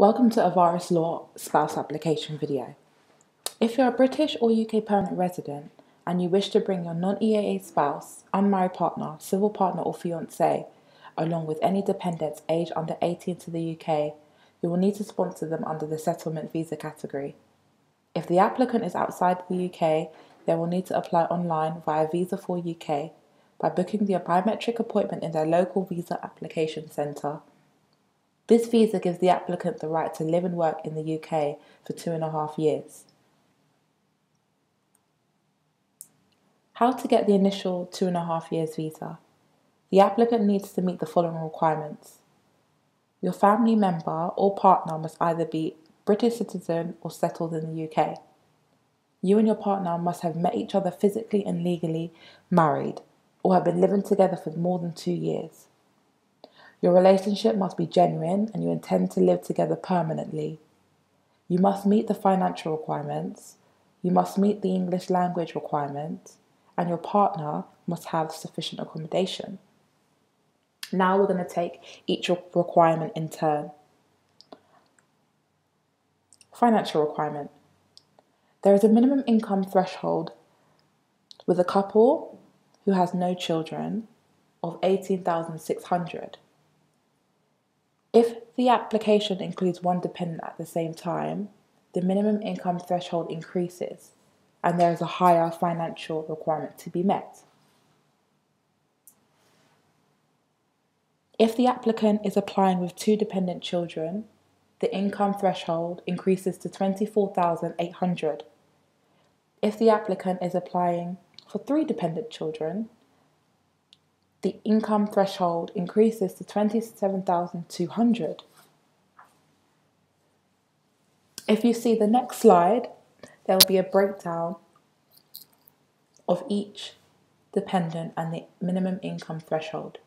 Welcome to Avaris Law spouse application video. If you're a British or UK permanent resident and you wish to bring your non-EAA spouse, unmarried partner, civil partner or fiancé, along with any dependents aged under 18 to the UK, you will need to sponsor them under the settlement visa category. If the applicant is outside the UK, they will need to apply online via Visa for UK by booking the biometric appointment in their local visa application centre. This visa gives the applicant the right to live and work in the UK for 2.5 years. How to get the initial 2.5 years visa? The applicant needs to meet the following requirements. Your family member or partner must either be British citizen or settled in the UK. You and your partner must have met each other physically and legally married or have been living together for more than 2 years. Your relationship must be genuine and you intend to live together permanently. You must meet the financial requirements, you must meet the English language requirements, and your partner must have sufficient accommodation. Now we're going to take each requirement in turn. Financial requirement. There is a minimum income threshold with a couple who has no children of 18,600. If the application includes one dependent at the same time, the minimum income threshold increases and there is a higher financial requirement to be met. If the applicant is applying with 2 dependent children, the income threshold increases to 24,800. If the applicant is applying for 3 dependent children, the income threshold increases to 27,200. If you see the next slide, there will be a breakdown of each dependent and the minimum income threshold.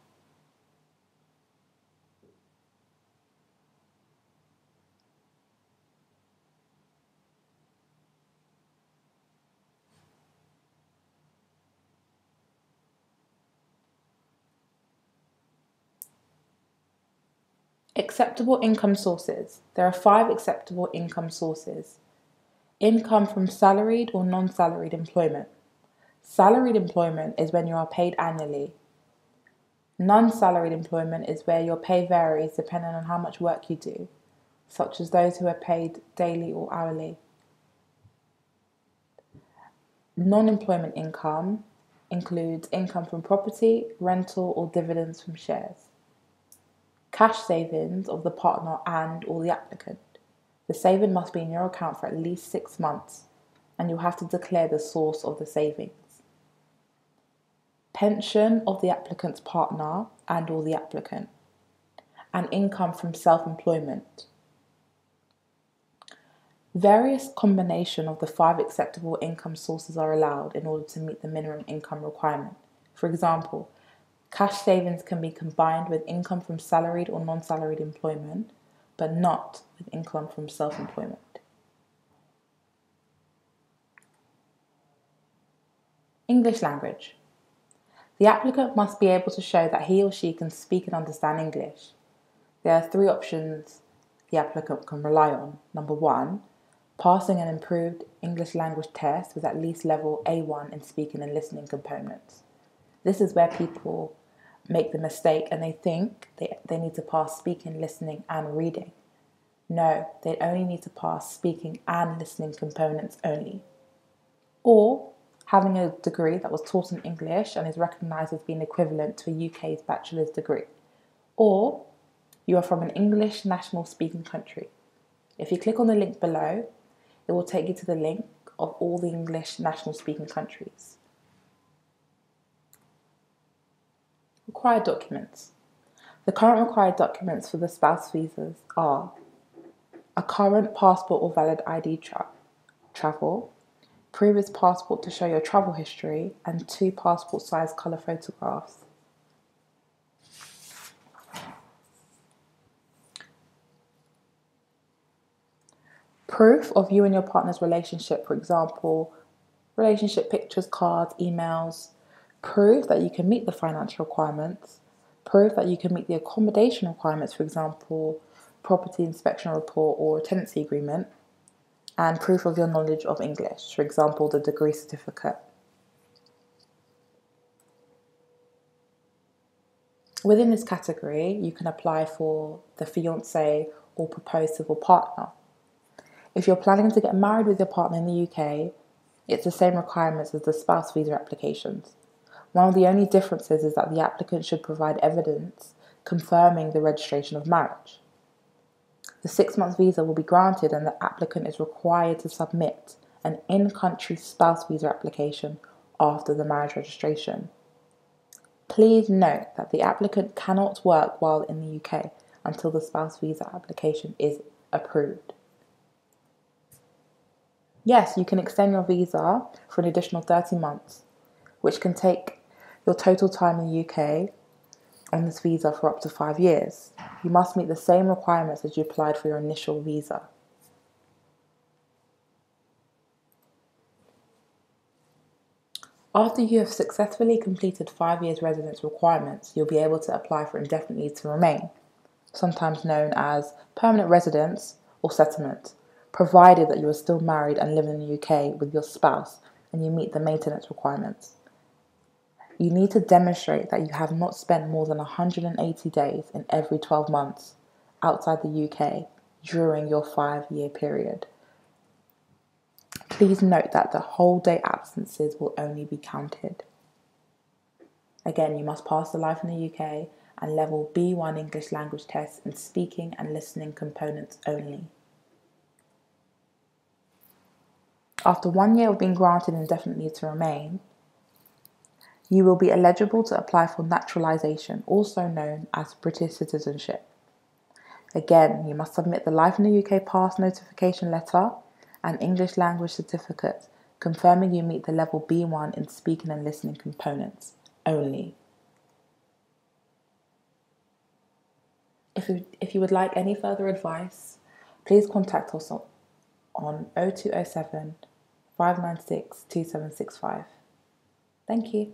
Acceptable income sources. There are 5 acceptable income sources. Income from salaried or non-salaried employment. Salaried employment is when you are paid annually. Non-salaried employment is where your pay varies depending on how much work you do, such as those who are paid daily or hourly. Non-employment income includes income from property, rental or dividends from shares. Cash savings of the partner and or the applicant. The saving must be in your account for at least 6 months and you'll have to declare the source of the savings. Pension of the applicant's partner and or the applicant. And income from self-employment. Various combination of the 5 acceptable income sources are allowed in order to meet the minimum income requirement. For example, cash savings can be combined with income from salaried or non-salaried employment, but not with income from self-employment. English language. The applicant must be able to show that he or she can speak and understand English. There are 3 options the applicant can rely on. Number 1, passing an improved English language test with at least level A1 in speaking and listening components. This is where people make the mistake and they think they need to pass speaking, listening and reading. No, they only need to pass speaking and listening components only. Or having a degree that was taught in English and is recognised as being equivalent to a UK's bachelor's degree. Or you are from an English national speaking country. If you click on the link below, it will take you to the link of all the English national speaking countries. Required documents. The current required documents for the spouse visas are a current passport or valid ID travel, previous passport to show your travel history, and 2 passport size colour photographs. Proof of you and your partner's relationship, for example, relationship pictures, cards, emails. Proof that you can meet the financial requirements, proof that you can meet the accommodation requirements, for example, property inspection report or tenancy agreement, and proof of your knowledge of English, for example, the degree certificate. Within this category, you can apply for the fiancé or proposed civil partner. If you're planning to get married with your partner in the UK, it's the same requirements as the spouse visa applications. One of the only differences is that the applicant should provide evidence confirming the registration of marriage. The 6-month visa will be granted and the applicant is required to submit an in-country spouse visa application after the marriage registration. Please note that the applicant cannot work while in the UK until the spouse visa application is approved. Yes, you can extend your visa for an additional 30 months, which can take your total time in the UK on this visa for up to 5 years. You must meet the same requirements as you applied for your initial visa. After you have successfully completed 5 years residence requirements, you'll be able to apply for indefinite leave to remain, sometimes known as permanent residence or settlement, provided that you are still married and live in the UK with your spouse and you meet the maintenance requirements. You need to demonstrate that you have not spent more than 180 days in every 12 months outside the UK during your 5-year period. Please note that the whole day absences will only be counted. Again, you must pass the Life in the UK and level B1 English language tests in speaking and listening components only. After 1 year of being granted indefinite leave to remain, you will be eligible to apply for naturalisation, also known as British citizenship. Again, you must submit the Life in the UK pass notification letter and English language certificate confirming you meet the level B1 in speaking and listening components only. If you would like any further advice, please contact us on 0207 596 2765. Thank you.